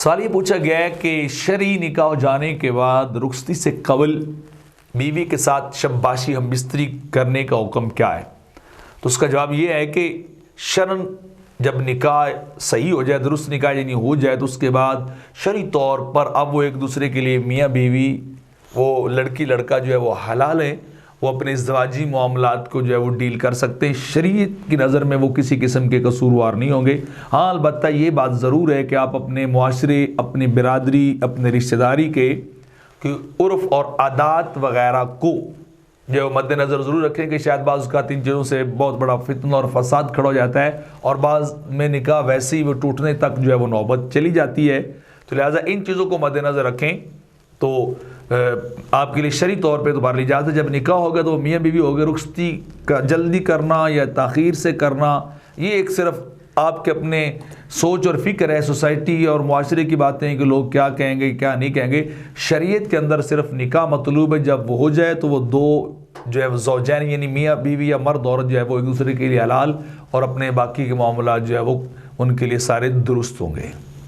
सवाल ये पूछा गया है कि शरई निकाह हो जाने के बाद रुखसती से कबल बीवी के साथ शब्बाशी हम बिस्तरी करने का हुक्म क्या है। तो उसका जवाब ये है कि शरन जब निकाह सही हो जाए, दुरुस्त निकाह यानी हो जाए, तो उसके बाद शरई तौर पर अब वो एक दूसरे के लिए मियाँ बीवी, वो लड़की लड़का जो है वो हलाल है, वो अपने इज़्दिवाजी मामलात को जो है वो डील कर सकते हैं। शरीयत की नज़र में वो किसी किस्म के कसूरवार नहीं होंगे। हाँ, अलबत्ता ये बात ज़रूर है कि आप अपने मुआशरे, अपनी बिरादरी, अपने रिश्तेदारी के उर्फ़ और आदात वग़ैरह को जो मद्देनज़र ज़रूर रखें कि शायद बाज़ का इन चीज़ों से बहुत बड़ा फितना और फसाद खड़ा हो जाता है और बाज़ में निकाह वैसे ही वो टूटने तक जो है वो नौबत चली जाती है। तो लिहाजा इन चीज़ों को मद्देनज़र रखें तो आपके लिए शरई तौर पे दोबारा इजाज़त है। जब निकाह होगा तो मियाँ बीवी हो गए, रुखसती का जल्दी करना या ताख़ीर से करना ये एक सिर्फ आपके अपने सोच और फ़िक्र है, सोसाइटी और मुआशरे की बातें हैं कि लोग क्या कहेंगे क्या नहीं कहेंगे। शरीयत के अंदर सिर्फ निकाह मतलूब है। जब वो हो जाए तो वो दो जो है ज़ौजैन यानी मियाँ बीवी या मर्द औरत जो है वो एक दूसरे के लिए हलाल और अपने बाकी के मामला जो है वो उनके लिए सारे दुरुस्त होंगे।